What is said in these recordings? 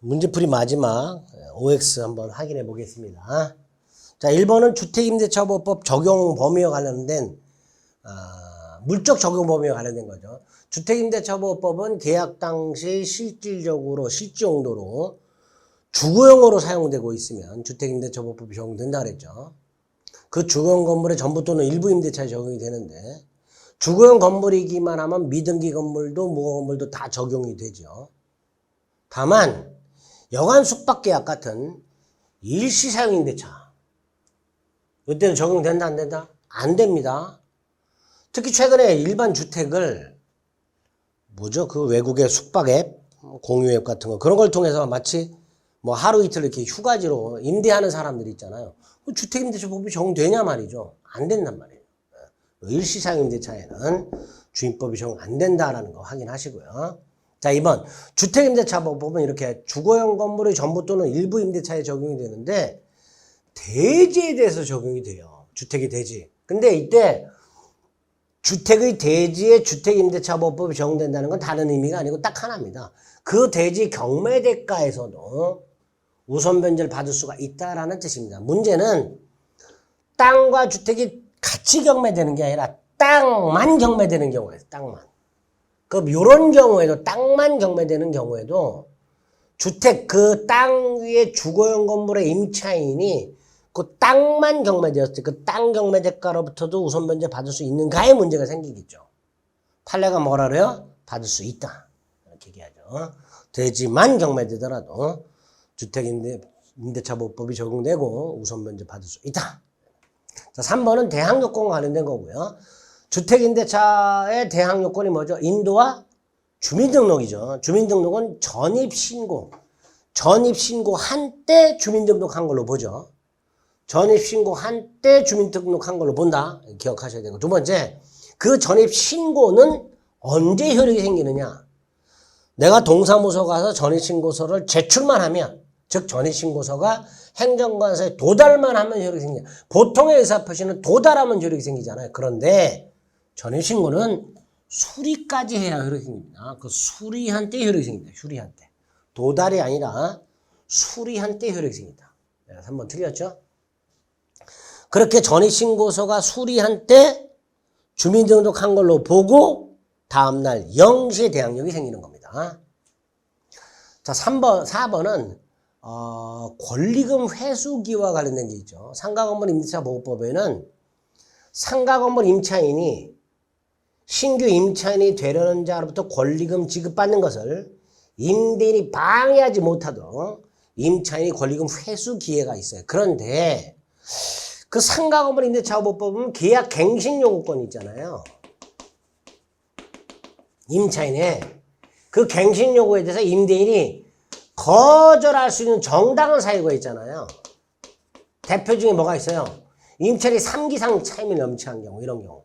문제풀이 마지막 OX 한번 확인해 보겠습니다. 자, 1번은 주택임대차보호법 적용 범위와 관련된 물적 적용 범위와 관련된 거죠. 주택임대차보호법은 계약 당시 실질적으로 실지 용도로 주거용으로 사용되고 있으면 주택임대차보호법이 적용된다 그랬죠. 그 주거용 건물의 전부 또는 일부 임대차에 적용이 되는데 주거용 건물이기만 하면 미등기 건물도 무허가 건물도 다 적용이 되죠. 다만 여관 숙박계약 같은 일시사용 임대차 이때는 적용된다 안 된다? 안 됩니다. 특히 최근에 일반 주택을 그 외국의 숙박 앱, 공유 앱 같은 거 그런 걸 통해서 마치 뭐 하루 이틀 이렇게 휴가지로 임대하는 사람들이 있잖아요. 주택임대차법이 적용되냐 말이죠. 안 된단 말이에요. 일시사용 임대차에는 주임법이 적용 안 된다라는 거 확인하시고요. 자, 2번 주택임대차법은 이렇게 주거용 건물의 전부 또는 일부 임대차에 적용이 되는데 대지에 대해서 적용이 돼요. 주택의 대지. 근데 이때 주택의 대지에 주택임대차보호법이 적용된다는 건 다른 의미가 아니고 딱 하나입니다. 그 대지 경매대가에서도 우선 변제를 받을 수가 있다라는 뜻입니다. 문제는 땅과 주택이 같이 경매되는 게 아니라 땅만 경매되는 경우에요. 땅만. 요런 경우에도 땅만 경매되는 경우에도 주택 그 땅 위에 주거용 건물의 임차인이 그 땅만 경매되었을 때 그 땅 경매대가로부터도 우선 변제 받을 수 있는가에 문제가 생기겠죠. 판례가 뭐라 그래요? 받을 수 있다. 이렇게 얘기하죠. 대지만 경매되더라도 주택임대차보호법이 적용되고 우선 변제 받을 수 있다. 자, 3번은 대항요건과 관련된 거고요. 주택임대차의 대항요건이 뭐죠? 인도와 주민등록이죠. 주민등록은 전입신고한 때 주민등록한 걸로 보죠. 전입신고한 때 주민등록한 걸로 본다. 기억하셔야 되고. 두 번째, 그 전입신고는 언제 효력이 생기느냐? 내가 동사무소 가서 전입신고서를 제출만 하면, 즉 전입신고서가 행정관서에 도달만 하면 효력이 생겨요. 보통의 의사표시는 도달하면 효력이 생기잖아요. 그런데 전입신고는 수리까지 해야 효력이 생깁니다. 그 수리한 때 효력이 생깁니다. 수리한 때. 도달이 아니라 수리한 때 효력이 생긴다. 3번 틀렸죠? 그렇게 전입신고서가 수리한 때 주민등록한 걸로 보고 다음날 0시에 대항력이 생기는 겁니다. 자, 4번은 권리금 회수기와 관련된 게 있죠. 상가건물 임대차보호법에는 상가건물 임차인이 신규 임차인이 되려는 자로부터 권리금 지급받는 것을 임대인이 방해하지 못하도록 임차인이 권리금 회수 기회가 있어요. 그런데 그 상가건물 임대차보호법은 계약 갱신 요구권이 있잖아요. 임차인의 그 갱신 요구에 대해서 임대인이 거절할 수 있는 정당한 사유가 있잖아요. 대표 중에 뭐가 있어요? 임차인이 3기상 차임이 넘치는 경우, 이런 경우.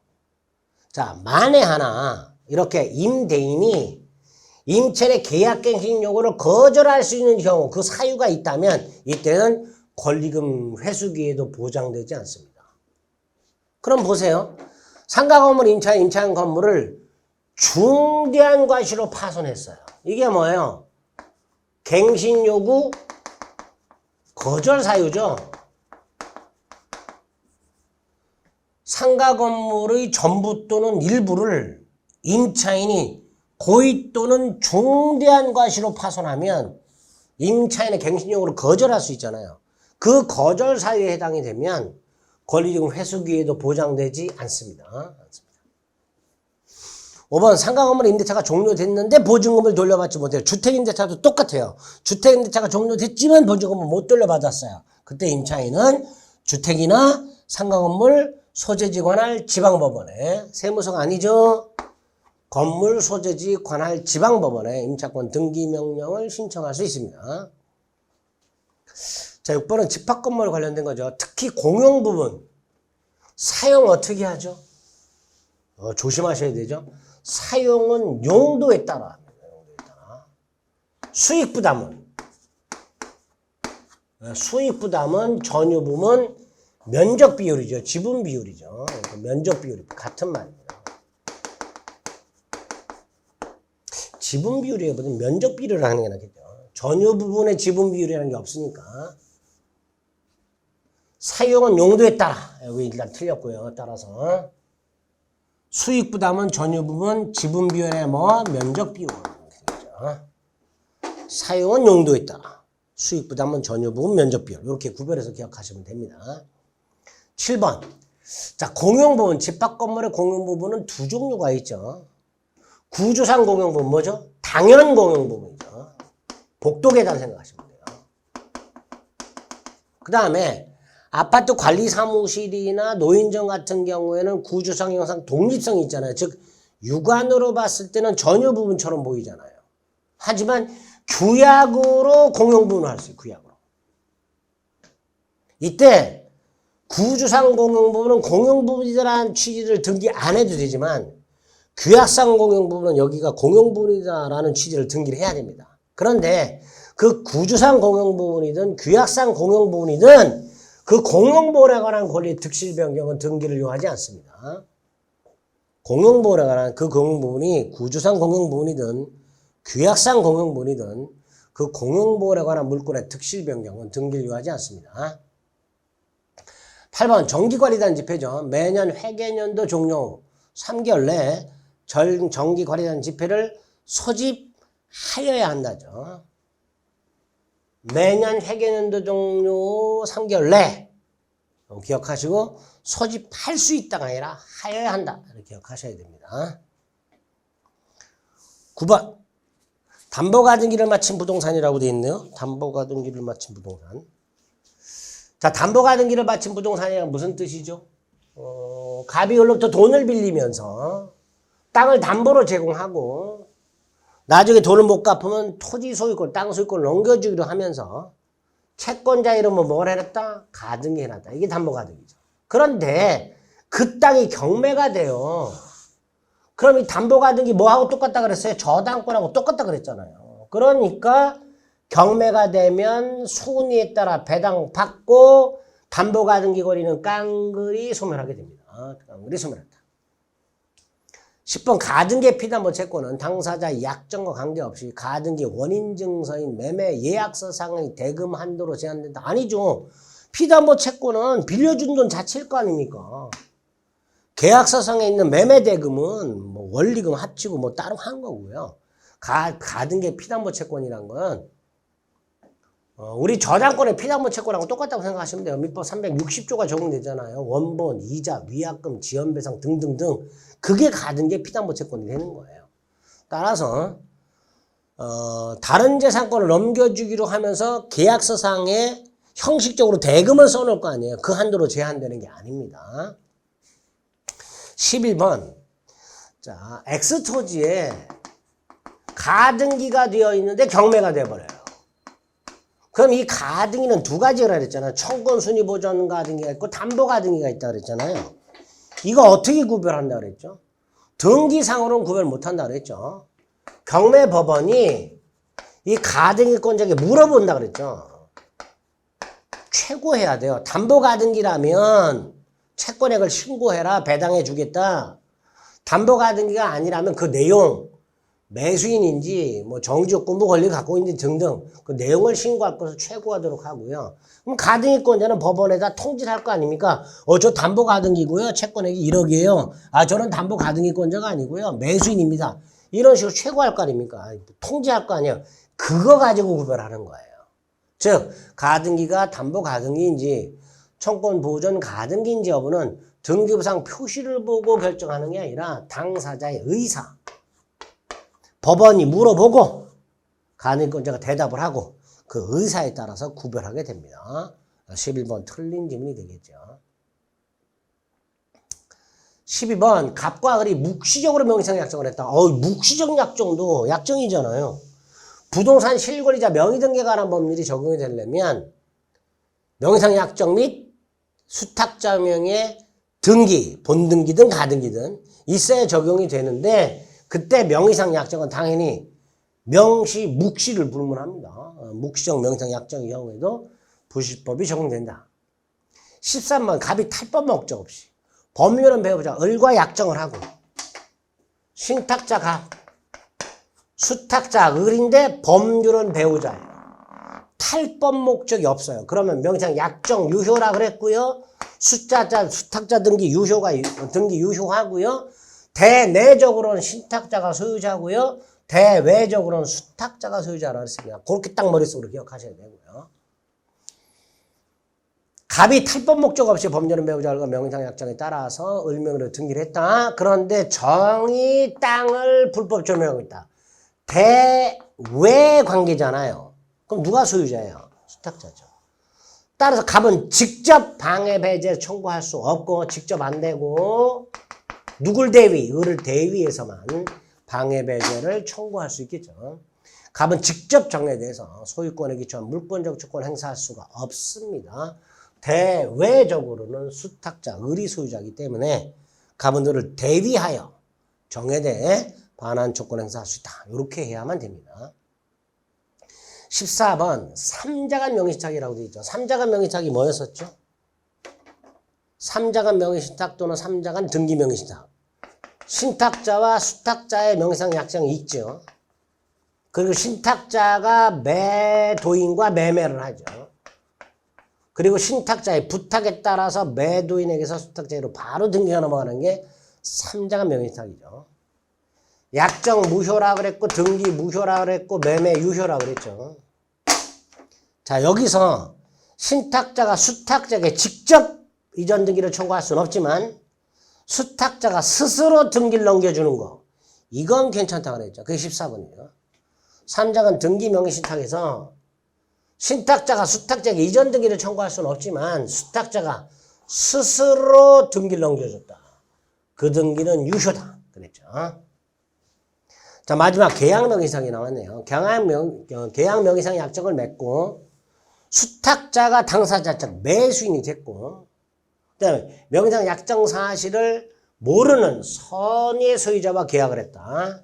자, 만에 하나 이렇게 임대인이 임차인의 계약갱신 요구를 거절할 수 있는 경우, 그 사유가 있다면 이때는 권리금 회수기에도 보장되지 않습니다. 그럼 보세요. 상가건물 임차인 건물을 중대한 과실로 파손했어요. 이게 뭐예요? 갱신 요구 거절 사유죠. 상가 건물의 전부 또는 일부를 임차인이 고의 또는 중대한 과실로 파손하면 임차인의 갱신 요구를 거절할 수 있잖아요. 그 거절 사유에 해당이 되면 권리금 회수기에도 보장되지 않습니다. 5번 상가건물 임대차가 종료됐는데 보증금을 돌려받지 못해요. 주택임대차도 똑같아요. 주택임대차가 종료됐지만 보증금을 못 돌려받았어요. 그때 임차인은 주택이나 상가건물 소재지 관할 지방법원에, 세무서가 아니죠. 건물 소재지 관할 지방법원에 임차권 등기명령을 신청할 수 있습니다. 자, 6번은 집합건물 관련된 거죠. 특히 공용부분 사용 어떻게 하죠? 조심하셔야 되죠. 사용은 용도에 따라. 수익부담은 전유부문 면적 비율이죠. 지분 비율이죠. 면적 비율이 같은 말입니다. 지분 비율이보다는 면적 비율을 하는 게 낫겠죠. 전유 부분의 지분 비율이라는 게 없으니까. 사용은 용도에 따라. 여기 일단 틀렸고요. 따라서. 수익 부담은 전유 부분 지분 비율의 뭐 면적 비율. 사용은 용도에 따라. 수익 부담은 전유 부분 면적 비율. 이렇게 구별해서 기억하시면 됩니다. 7번. 자, 공용 부분. 집합 건물의 공용 부분은 두 종류가 있죠. 구조상 공용 부분 뭐죠? 당연 공용 부분이죠. 복도 계단 생각하시면 돼요. 그 다음에 아파트 관리 사무실이나 노인정 같은 경우에는 구조상 형상 독립성이 있잖아요. 즉 육안으로 봤을 때는 전유 부분처럼 보이잖아요. 하지만 규약으로 공용 부분을 할 수 있어요. 규약으로. 이때 구조상 공용 부분은 공용 부분이라는 취지를 등기 안 해도 되지만 규약상 공용 부분은 여기가 공용 부분이다라는 취지를 등기를 해야 됩니다. 그런데 그 구조상 공용 부분이든 규약상 공용 부분이든 그 공용 부분에 관한 권리 득실 변경은 등기를 요하지 않습니다. 공용 부분에 관한 그 공용 부분이 구조상 공용 부분이든 규약상 공용 부분이든 그 공용 부분에 관한 물권의 득실 변경은 등기를 요하지 않습니다. 8번 정기관리단 집회죠. 매년 회계년도 종료 3개월 내에 정기관리단 집회를 소집하여야 한다죠. 매년 회계년도 종료 3개월 내 기억하시고 소집할 수 있다가 아니라 하여야 한다. 이렇게 기억하셔야 됩니다. 9번 담보가등기를 마친 부동산이라고 되어 있네요. 담보가등기를 마친 부동산. 자, 담보가등기를 마친 부동산이란 무슨 뜻이죠? 갑이을로부터 돈을 빌리면서 땅을 담보로 제공하고 나중에 돈을 못 갚으면 토지 소유권, 땅 소유권을 넘겨주기로 하면서 채권자 이름은 뭘 해놨다? 가등기 해놨다. 이게 담보가등기죠. 그런데 그 땅이 경매가 돼요. 그럼 이 담보가등기 뭐하고 똑같다 그랬어요? 저당권하고 똑같다 그랬잖아요. 그러니까 경매가 되면 순위에 따라 배당 받고 담보가등기 거리는 깡그리 소멸하게 됩니다. 깡그리 소멸한다. 10번 가등기 피담보 채권은 당사자의 약정과 관계없이 가등기 원인 증서인 매매 예약서상의 대금 한도로 제한된다. 아니죠. 피담보 채권은 빌려준 돈 자체일 거 아닙니까? 계약서상에 있는 매매 대금은 뭐 원리금 합치고 뭐 따로 한 거고요. 가등기 피담보 채권이란 건 우리 저당권의 피담보 채권하고 똑같다고 생각하시면 돼요. 민법 360조가 적용되잖아요. 원본, 이자, 위약금, 지연배상 등등등. 그게 가등기 피담보 채권이 되는 거예요. 따라서 다른 재산권을 넘겨주기로 하면서 계약서상에 형식적으로 대금을 써놓을 거 아니에요. 그 한도로 제한되는 게 아닙니다. 11번 자, X토지에 가등기가 되어 있는데 경매가 돼버려요. 그럼 이 가등기는 두 가지라 그랬잖아요. 청권 순위 보전 가등기가 있고 담보 가등기가 있다 그랬잖아요. 이거 어떻게 구별한다 그랬죠? 등기상으로는 구별 못한다 그랬죠. 경매법원이 이 가등기권자에게 물어본다 그랬죠. 최고해야 돼요. 담보 가등기라면 채권액을 신고해라. 배당해 주겠다. 담보 가등기가 아니라면 그 내용 매수인인지 뭐 정지요건부 권리를 갖고 있는지 등등 그 내용을 신고할 것을 최고하도록 하고요. 그럼 가등기권자는 법원에다 통지를 할 거 아닙니까? 저 담보 가등기고요. 채권액이 1억이에요. 저는 담보 가등기권자가 아니고요. 매수인입니다. 이런 식으로 최고할 거 아닙니까? 통지할 거 아니에요. 그거 가지고 구별하는 거예요. 즉 가등기가 담보 가등기인지 청권 보전 가등기인지 여부는 등기부상 표시를 보고 결정하는 게 아니라 당사자의 의사. 법원이 물어보고 가등기권자가 대답을 하고 그 의사에 따라서 구별하게 됩니다. 11번 틀린 질문이 되겠죠. 12번 갑과 을이 묵시적으로 명의상 약정을 했다. 묵시적 약정도 약정이잖아요. 부동산 실거래자 명의등기에 관한 법률이 적용이 되려면 명의상 약정 및 수탁자 명의 등기, 본등기든 가등기든 있어야 적용이 되는데 그때 명의상 약정은 당연히 명시, 묵시를 불문합니다. 묵시적 명의상 약정의 경우에도 부실법이 적용된다. 13번 갑이 탈법 목적 없이 법률은 배우자 을과 약정을 하고 신탁자 갑, 수탁자 을인데 법률은 배우자예요. 탈법 목적이 없어요. 그러면 명의상 약정 유효라 그랬고요. 숫자자 수탁자 등기 유효하고요. 대내적으로는 신탁자가 소유자고요. 대외적으로는 수탁자가 소유자라고 했습니다. 그렇게 딱 머릿속으로 기억하셔야 되고요. 갑이 탈법 목적 없이 범죄는 배우자가 명의상 약정에 따라서 을명으로 등기를 했다. 그런데 정의 땅을 불법 점유하고 있다. 대외 관계잖아요. 그럼 누가 소유자예요? 수탁자죠. 따라서 갑은 직접 방해 배제 청구할 수 없고 직접 안 되고 누굴 대위? 을을 대위해서만 방해 배제를 청구할 수 있겠죠. 갑은 직접 정해돼서 소유권에 기초한 물권적 주권 행사할 수가 없습니다. 대외적으로는 수탁자, 을이 소유자이기 때문에 갑은 을을 대위하여 정해대 반환 조건 행사할 수 있다. 이렇게 해야만 됩니다. 14번 3자간 명의신탁이라고 되어 있죠. 3자간 명의신탁이 뭐였었죠? 3자간 명의신탁 또는 3자간 등기 명의신탁. 신탁자와 수탁자의 명의상 약정이 있죠. 그리고 신탁자가 매도인과 매매를 하죠. 그리고 신탁자의 부탁에 따라서 매도인에게서 수탁자로 바로 등기가 넘어가는 게 3자간 명의신탁이죠. 약정 무효라 그랬고 등기 무효라 그랬고 매매 유효라 그랬죠. 자, 여기서 신탁자가 수탁자에게 직접 이전 등기를 청구할 수는 없지만 수탁자가 스스로 등기를 넘겨주는 거 이건 괜찮다고 그랬죠. 그게 14번이에요. 3자간 등기 명의신탁에서 신탁자가 수탁자에게 이전 등기를 청구할 수는 없지만 수탁자가 스스로 등기를 넘겨줬다. 그 등기는 유효다. 그랬죠. 자, 마지막 계약명의상이 나왔네요. 계약명의상 약정을 맺고 수탁자가 당사자 즉 매수인이 됐고 그다음에 명의상 약정 사실을 모르는 선의의 소유자와 계약을 했다.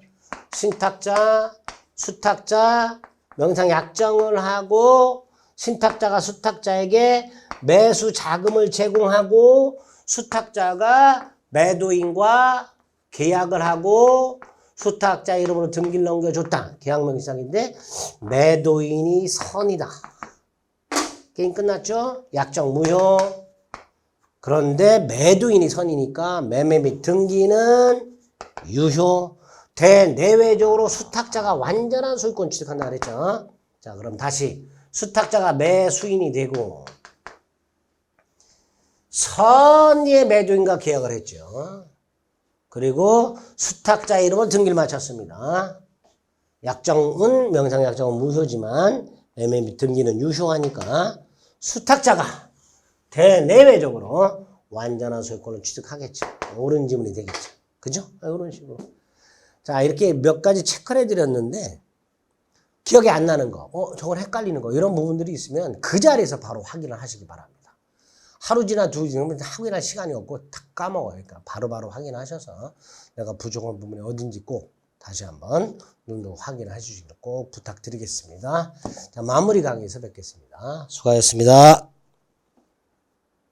신탁자, 수탁자, 명의상 약정을 하고 신탁자가 수탁자에게 매수 자금을 제공하고 수탁자가 매도인과 계약을 하고 수탁자 이름으로 등기를 넘겨줬다. 계약명의상인데 매도인이 선이다. 게임 끝났죠? 약정 무효. 그런데 매도인이 선이니까 매매 및 등기는 유효. 대내외적으로 수탁자가 완전한 소유권 취득한다 그랬죠. 자, 그럼 다시 수탁자가 매수인이 되고 선의의 매도인과 계약을 했죠. 그리고 수탁자 이름을 등기를 마쳤습니다. 약정은 명의상 약정은 무효지만 매매 및 등기는 유효하니까 수탁자가 대내외적으로 완전한 소유권을 취득하겠죠. 옳은 지문이 되겠죠. 그죠? 이런 식으로. 자, 이렇게 몇 가지 체크를 해드렸는데 기억이 안 나는 거, 저건 헷갈리는 거 이런 부분들이 있으면 그 자리에서 바로 확인을 하시기 바랍니다. 하루 지나 두 지나면 확인할 시간이 없고 다 까먹어요. 그러니까 바로바로 확인하셔서 내가 부족한 부분이 어딘지 꼭 다시 한번 눈으로 확인해 주시기를 꼭 부탁드리겠습니다. 자, 마무리 강의에서 뵙겠습니다. 수고하셨습니다.